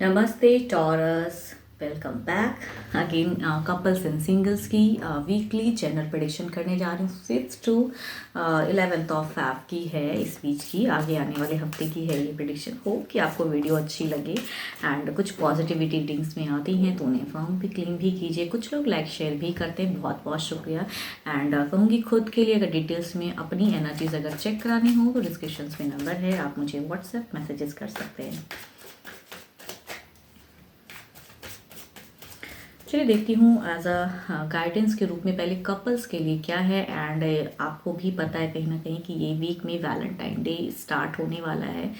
नमस्ते taurus, welcome back again. Couples and singles की weekly general prediction करने जा रही हूँ। 6 to 11 ऑफ फैब की है, इस बीच की आगे आने वाले हफ्ते की है ये प्रेडिक्शन। हो कि आपको वीडियो अच्छी लगे एंड कुछ पॉजिटिविटी रीडिंग्स में आती हैं तो उन्हें फॉर्म भी क्लीन भी कीजिए। कुछ लोग लाइक शेयर भी करते हैं, बहुत बहुत शुक्रिया। एंड कहूँगी खुद के लिए अगर डिटेल्स में अपनी एनर्जीज अगर चेक करानी हो तो डिस्क्रिप्शन में नंबर है, आप मुझे व्हाट्सएप मैसेजेस कर सकते हैं। चलिए देखती हूँ एज अ गाइडेंस के रूप में पहले कपल्स के लिए क्या है। एंड आपको भी पता है कहीं ना कहीं कि ये वीक में वैलेंटाइन डे स्टार्ट होने वाला है,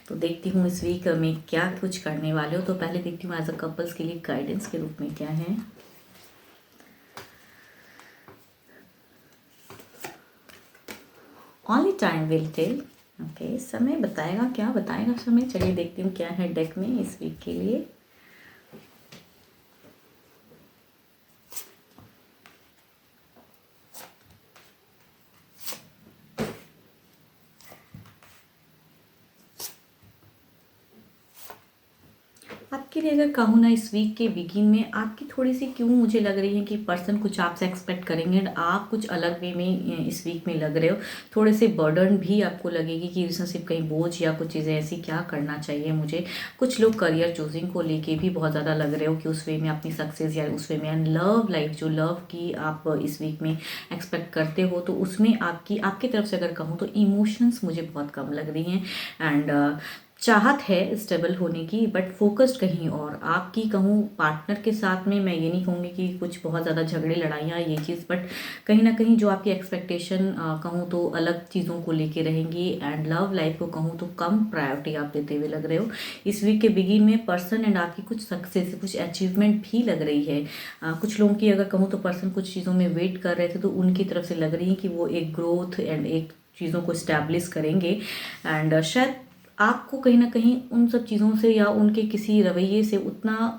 तो देखती हूँ इस वीक में क्या कुछ करने वाले हो। तो पहले देखती हूँ एज अ कपल्स के लिए गाइडेंस के रूप में क्या है। Only time will tell. Okay, समय बताएगा, क्या बताएगा समय। चलिए देखती हूँ क्या है डेक में इस वीक के लिए। आपके लिए अगर कहूँ ना, इस वीक के बिगिन में आपकी थोड़ी सी क्यों मुझे लग रही है कि पर्सन कुछ आपसे एक्सपेक्ट करेंगे एंड आप कुछ अलग वे में इस वीक में लग रहे हो। थोड़े से बर्डन भी आपको लगेगी कि रिलेशनशिप कहीं बोझ या कुछ चीज़ें ऐसी क्या करना चाहिए मुझे। कुछ लोग करियर चूजिंग को लेके भी बहुत ज़्यादा लग रहे हो कि उस वे में अपनी सक्सेस या उस वे में। एंड लव लाइफ, जो लव की आप इस वीक में एक्सपेक्ट करते हो, तो उसमें आपकी तरफ से अगर कहूँ तो इमोशंस मुझे बहुत कम लग रही हैं। एंड चाहत है स्टेबल होने की, बट फोकस्ड कहीं और। आपकी कहूँ पार्टनर के साथ में मैं ये नहीं कहूँगी कि कुछ बहुत ज़्यादा झगड़े लड़ाइयाँ ये चीज़, बट कहीं ना कहीं जो आपकी एक्सपेक्टेशन कहूँ तो अलग चीज़ों को लेके रहेंगी। एंड लव लाइफ को कहूँ तो कम प्रायोरिटी आप देते हुए लग रहे हो इस वीक के बिगिन में। पर्सन एंड आपकी कुछ सक्सेस, कुछ अचीवमेंट भी लग रही है। कुछ लोगों की अगर कहूँ तो पर्सन कुछ चीज़ों में वेट कर रहे थे, तो उनकी तरफ से लग रही है कि वो एक ग्रोथ एंड एक चीज़ों को स्टैब्लिश करेंगे। एंड शायद आपको कहीं ना कहीं उन सब चीज़ों से या उनके किसी रवैये से उतना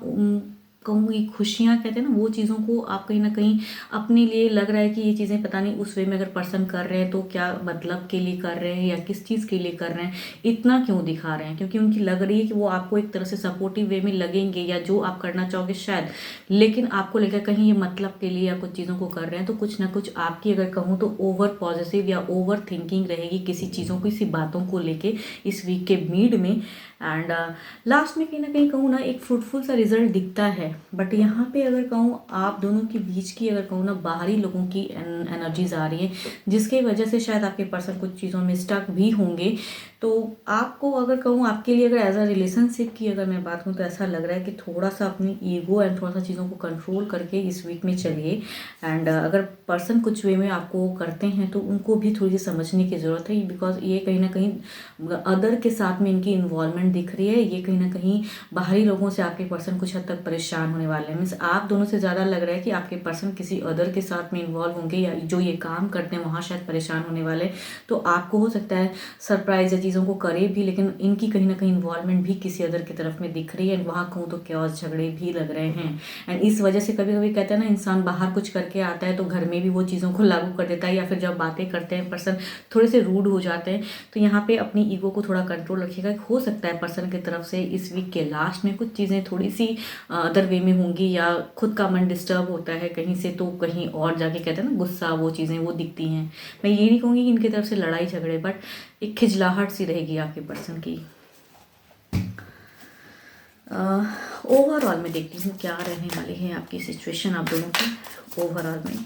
कहूँगी खुशियाँ कहते हैं ना, वो चीज़ों को आप कहीं ना कहीं अपने लिए लग रहा है कि ये चीज़ें पता नहीं उस वे में अगर पर्सन कर रहे हैं तो क्या मतलब के लिए कर रहे हैं या किस चीज़ के लिए कर रहे हैं, इतना क्यों दिखा रहे हैं। क्योंकि उनकी लग रही है कि वो आपको एक तरह से सपोर्टिव वे में लगेंगे या जो आप करना चाहोगे शायद, लेकिन आपको लेकर कहीं ये मतलब के लिए या कुछ चीज़ों को कर रहे हैं। तो कुछ ना कुछ आपकी अगर कहूँ तो ओवर पॉजिटिव या ओवर थिंकिंग रहेगी किसी चीज़ों को, किसी बातों को लेके इस वीक के मिड में। एंड लास्ट में कहीं ना कहीं कहूँ ना एक फ्रूटफुल सा रिजल्ट दिखता है। बट यहाँ पे अगर कहूँ आप दोनों के बीच की अगर कहूँ ना बाहरी लोगों की एनर्जीज आ रही है, जिसके वजह से शायद आपके पर्सन कुछ चीज़ों में स्टक भी होंगे। तो आपको अगर कहूँ आपके लिए अगर एज अ रिलेशनशिप की अगर मैं बात करूँ तो ऐसा लग रहा है कि थोड़ा सा अपनी ईगो एंड थोड़ा सा चीज़ों को कंट्रोल करके इस वीक में चलिए। एंड अगर पर्सन कुछ वे में आपको करते हैं तो उनको भी थोड़ी सी समझने की ज़रूरत है, बिकॉज ये कहीं ना कहीं अदर के साथ में इनकी इन्वॉल्वमेंट दिख रही है। ये कहीं ना कहीं बाहरी लोगों से आपके पर्सन कुछ हद तक परेशान होने वाले हैं। मीन्स आप दोनों से ज़्यादा लग रहा है कि आपके पर्सन किसी अदर के साथ में इन्वॉल्व होंगे या जो ये काम करते हैं वहाँ शायद परेशान होने वाले हैं। तो आपको हो सकता है सरप्राइज या चीज़ों को करे भी, लेकिन इनकी कहीं ना कहीं इन्वॉल्वमेंट भी किसी अदर की तरफ में दिख रही है। वहाँ कहूँ तो क्योस झगड़े भी लग रहे हैं। एंड इस वजह से कभी कभी कहते हैं ना, इंसान बाहर कुछ करके आता है तो घर में भी वो चीज़ों को लागू कर देता है, या फिर जब बातें करते हैं पर्सन थोड़े से रूड हो जाते हैं। तो यहाँ पे अपनी ईगो को थोड़ा कंट्रोल रखिएगा। हो सकता है पर्सन की तरफ से इस वीक के लास्ट में कुछ चीज़ें थोड़ी सी अदर वे में होंगी, या खुद का मन डिस्टर्ब होता है कहीं से तो कहीं और जाके कहते हैं ना गुस्सा, वो चीज़ें वो दिखती हैं। मैं ये नहीं कहूँगी कि इनकी तरफ से लड़ाई झगड़े, बट एक खिजलाहट सी रहेगी आपके पर्सन की। ओवरऑल में देखती हूँ क्या रहने वाली है आपकी सिचुएशन आप दोनों की ओवरऑल में।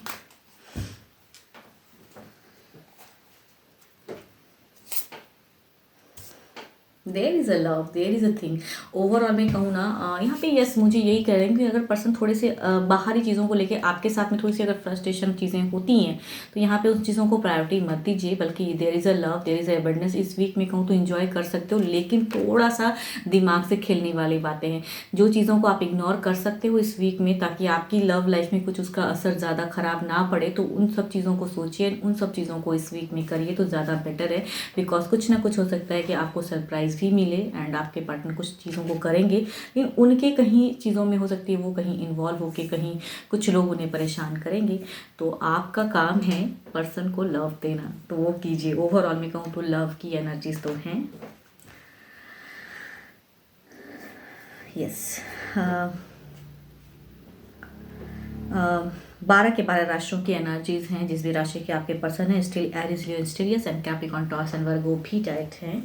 There is a love, there is a thing. Overall में कहूँ ना यहाँ पे यस मुझे यही कह रहे हैं कि अगर पर्सन थोड़े से बाहरी चीज़ों को लेके आपके साथ में थोड़ी सी अगर फ्रस्ट्रेशन चीज़ें होती हैं, तो यहाँ पे उन चीज़ों को प्रायोरिटी मत दीजिए, बल्कि there is a love, there is a abundance. इस वीक में कहूँ तो इन्जॉय कर सकते हो, लेकिन थोड़ा सा दिमाग से खेलने वाली बातें हैं। जो चीज़ों को आप इग्नोर कर सकते हो इस वीक में, ताकि आपकी लव लाइफ में कुछ उसका असर ज़्यादा खराब ना पड़े, तो उन सब चीज़ों को सोचिए, उन सब चीज़ों को इस वीक में करिए तो ज़्यादा बेटर है। बिकॉज कुछ ना कुछ हो सकता है कि आपको सरप्राइज भी मिले एंड आपके पार्टनर कुछ चीज़ों को करेंगे, लेकिन उनके कहीं चीज़ों में हो सकती है वो कहीं इन्वॉल्व होके कहीं कुछ लोग उन्हें परेशान करेंगे। तो आपका काम है पर्सन को लव देना, तो वो कीजिए। ओवरऑल में कहूँ तो लव की एनर्जीज तो हैं। यस, 12 के 12 राशियों की एनर्जीज हैं। जिस भी राशि के आपके पर्सन है, स्टिल एरिस, लियो, स्टीरियस and Capricorn, Taurus and Virgo भी डायरेक्ट हैं।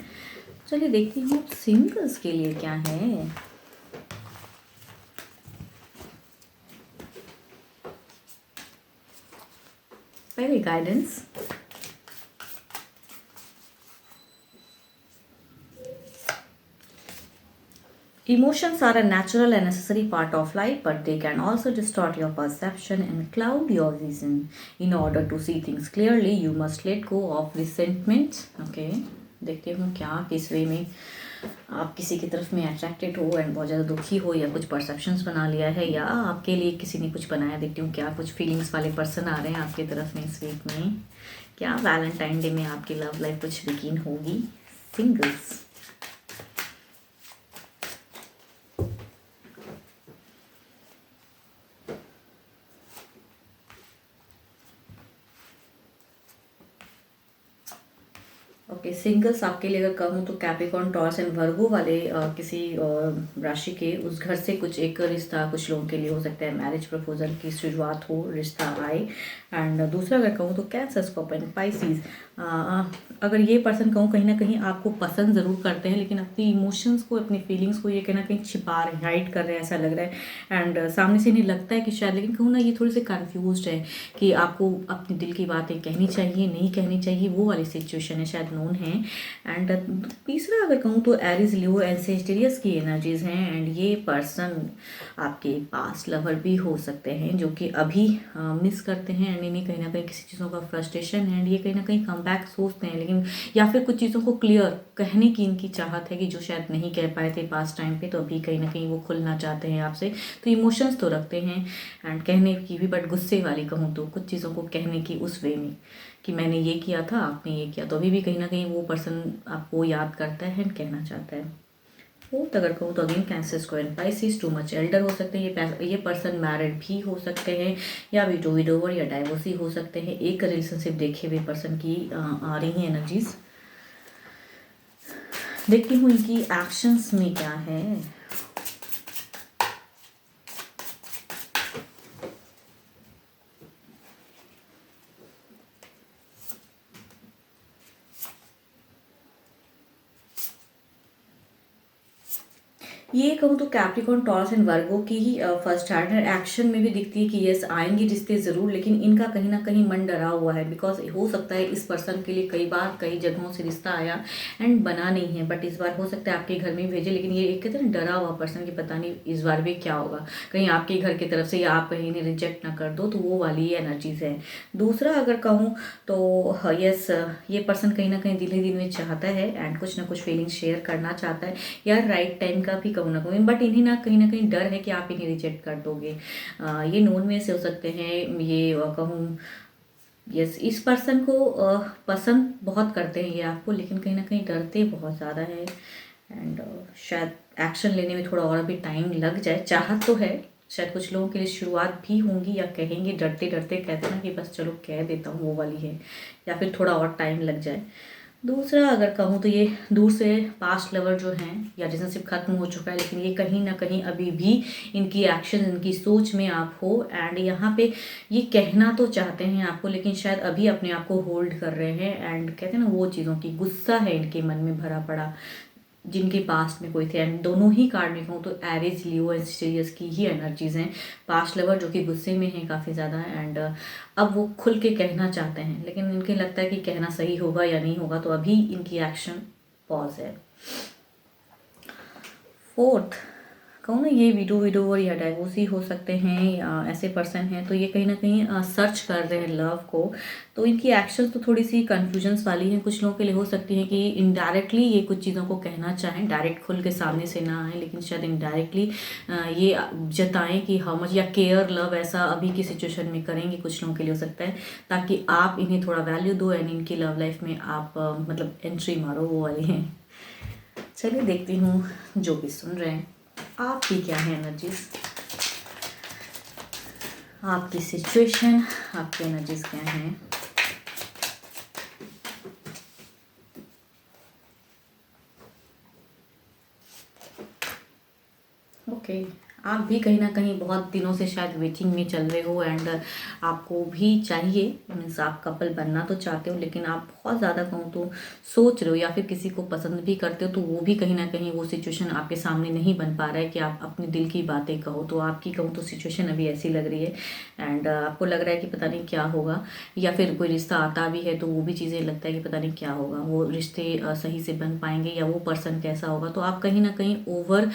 चलिए देखती हूँ सिंगल्स के लिए क्या है। पहले guidance, emotions are a natural and necessary part of life, but they can also distort your perception and cloud your vision. In order to see things clearly, you must let go of resentment. Okay, देखते हूँ क्या किस वे में आप किसी की तरफ में अट्रैक्टेड हो एंड बहुत ज़्यादा दुखी हो, या कुछ परसेप्शंस बना लिया है, या आपके लिए किसी ने कुछ बनाया। देखती हूँ क्या कुछ फीलिंग्स वाले पर्सन आ रहे हैं आपकी तरफ में इस वीक में। क्या वैलेंटाइन डे में आपकी लव लाइफ कुछ बिगिन होगी। सिंगल्स, ओके सिंगल्स आपके लिए अगर कहूँ तो कैप्रिकॉर्न, टॉरस एंड वर्गो वाले किसी राशि के उस घर से कुछ एक रिश्ता कुछ लोगों के लिए हो सकता है, मैरिज प्रपोजल की शुरुआत हो, रिश्ता आए। एंड दूसरा अगर कहूँ तो कैंसर, स्कॉर्पियन, पाइसिस। अगर ये पर्सन कहूँ कहीं ना कहीं आपको पसंद ज़रूर करते हैं, लेकिन अपनी इमोशंस को, अपनी फीलिंग्स को ये कहीं ना कहीं छिपा रहे हैं, हाइड कर रहे हैं, ऐसा लग रहा है। एंड सामने से इन्हें लगता है कि शायद, लेकिन कहूँ ना ये थोड़े से कन्फ्यूज है कि आपको अपने दिल की बातें कहनी चाहिए, नहीं कहनी चाहिए, वो वाली सिचुएशन है, शायद नोन है। एंड तीसरा अगर कहूँ तो एरिस, लियो एंड सेजिटेरियस की एनर्जीज हैं। एंड ये पर्सन आपके पास्ट लवर भी हो सकते हैं, जो कि अभी मिस करते हैं एंड इन्हें कहीं ना कहीं किसी चीज़ों का फ्रस्ट्रेशन है, एंड ये कहीं ना कहीं कम बैक सोचते हैं, लेकिन या फिर कुछ चीज़ों को क्लियर कहने की इनकी चाहत है कि जो शायद नहीं कह पाए थे पास्ट टाइम पे, तो अभी कहीं ना कहीं वो खुलना चाहते हैं आपसे। तो इमोशंस तो रखते हैं एंड कहने की भी, बट गुस्से वाली कहूँ तो कुछ चीज़ों को कहने की उस वे में कि मैंने ये किया था, आपने ये किया, तो अभी भी कहीं ना कहीं वो पर्सन आपको याद करता है एंड कहना चाहता है। फोर्थ अगर कहूँ तो again cancer, square, Pisces, too much Elder हो सकते हैं। ये पर्सन मैरिड भी हो सकते हैं, या विडोवर या डाइवोर्सी हो सकते हैं। एक रिलेशनशिप देखे हुए पर्सन की आ रही हैं एनर्जीज। देखती हूँ इनकी एक्शंस में क्या है। ये कहूँ तो कैप्रिकॉर्न, टॉरस एंड वर्गो की ही फर्स्ट हैंड एक्शन में भी दिखती है कि यस आएंगे रिश्ते ज़रूर, लेकिन इनका कहीं ना कहीं मन डरा हुआ है। बिकॉज हो सकता है इस पर्सन के लिए कई बार कई जगहों से रिश्ता आया एंड बना नहीं है, बट इस बार हो सकता है आपके घर में भेजे, लेकिन ये एक कहते हैं डरा हुआ पर्सन कि पता नहीं इस बार भी क्या होगा, कहीं आपके घर की तरफ से या आप कहीं इन्हें रिजेक्ट ना कर दो, तो वो वाली एनर्जीज है। दूसरा अगर कहूँ तो यस ये पर्सन कहीं ना कहीं दिल ही दिल में चाहता है एंड कुछ ना कुछ फीलिंग शेयर करना चाहता है, या राइट टाइम का भी कहूँ ना कहूँ, बट इन्हें ना कहीं डर है कि आप इन्हें रिजेक्ट कर दोगे। ये नोन में से हो सकते हैं, ये कहूँ यस इस पर्सन को पसंद बहुत करते हैं ये आपको, लेकिन कहीं ना कहीं डरते बहुत ज़्यादा है। एंड शायद एक्शन लेने में थोड़ा और भी टाइम लग जाए, चाहत तो है, शायद कुछ लोगों के लिए शुरुआत भी होंगी, या कहेंगे डरते डरते कहते ना कि बस चलो कह देता हूँ, वो वाली है, या फिर थोड़ा और टाइम लग जाए। दूसरा अगर कहूँ तो ये दूर से पास्ट लवर जो हैं, या रिलेशनशिप खत्म हो चुका है, लेकिन ये कहीं ना कहीं अभी भी इनकी एक्शन, इनकी सोच में आप हो। एंड यहाँ पे ये कहना तो चाहते हैं आपको, लेकिन शायद अभी अपने आप को होल्ड कर रहे हैं। एंड कहते हैं ना वो चीज़ों की गुस्सा है इनके मन में भरा पड़ा, जिनके पास्ट में कोई थे। एंड दोनों ही कार्ड में कहूँ तो एरिज, लियो एंड स्टीरियस की ही एनर्जीज हैं। पास्ट लवर जो कि गुस्से में हैं काफ़ी ज़्यादा, एंड अब वो खुल के कहना चाहते हैं, लेकिन इनके लगता है कि कहना सही होगा या नहीं होगा, तो अभी इनकी एक्शन पॉज है। फोर्थ कहूँ ना ये विडोवर या डाइवोर्सी हो सकते हैं, या ऐसे पर्सन हैं, तो ये कहीं ना कहीं सर्च कर रहे हैं लव को। तो इनकी एक्शंस तो थोड़ी सी कन्फ्यूजन्स वाली हैं, कुछ लोगों के लिए हो सकती है कि इनडायरेक्टली ये कुछ चीज़ों को कहना चाहें, डायरेक्ट खुल के सामने से ना आए, लेकिन शायद इनडायरेक्टली ये जताएं कि हाउ मच, या केयर लव ऐसा अभी की सिचुएशन में करेंगे, कुछ लोगों के लिए हो सकता है, ताकि आप इन्हें थोड़ा वैल्यू दो एंड इनकी लव लाइफ में आप मतलब एंट्री मारो, वो वाली हैं। चलिए देखती हूँ जो भी सुन रहे हैं आपकी क्या है एनर्जीज, आपकी सिचुएशन, आपकी एनर्जीज क्या हैं। ओके, आप भी कहीं न कहीं बहुत दिनों से शायद वेटिंग में चल रहे हो एंड आपको भी चाहिए, मीन्स आप कपल बनना तो चाहते हो, लेकिन आप बहुत ज़्यादा कहूँ तो सोच रहे हो या फिर किसी को पसंद भी करते हो, तो वो भी कहीं न कहीं वो सिचुएशन आपके सामने नहीं बन पा रहा है कि आप अपने दिल की बातें कहो। तो आपकी कहूँ तो सिचुएशन अभी ऐसी लग रही है एंड आपको लग रहा है कि पता नहीं क्या होगा, या फिर कोई रिश्ता आता भी है तो वो भी चीज़ें लगता है कि पता नहीं क्या होगा, वो रिश्ते सही से बन पाएंगे या वो पर्सन कैसा होगा। तो आप कहीं ना कहीं ओवर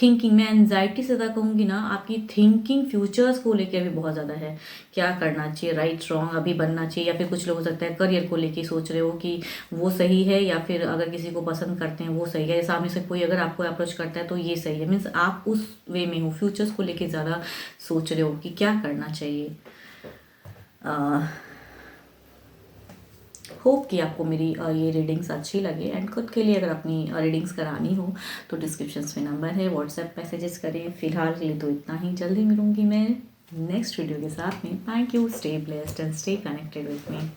थिंकिंग, मैं एनजाइटी से ज़्यादा कहूँगी ना, आपकी थिंकिंग फ्यूचर्स को लेकर भी बहुत ज़्यादा है, क्या करना चाहिए, राइट रॉन्ग अभी बनना चाहिए, या फिर कुछ लोग हो सकता है करियर को लेके सोच रहे हो कि वो सही है, या फिर अगर किसी को पसंद करते हैं वो सही है, सामने से कोई अगर आपको अप्रोच करता है तो ये सही है, मीन्स आप उस वे में हो, फ्यूचर्स को लेके ज़्यादा सोच रहे हो कि क्या करना चाहिए। होप कि आपको मेरी ये रीडिंग्स अच्छी लगे एंड खुद के लिए अगर अपनी रीडिंग्स करानी हो तो डिस्क्रिप्शंस में नंबर है, व्हाट्सएप मैसेजेस करें। फिलहाल के लिए तो इतना ही, जल्दी मिलूंगी मैं नेक्स्ट वीडियो के साथ में। Thank you, stay blessed and stay connected with me.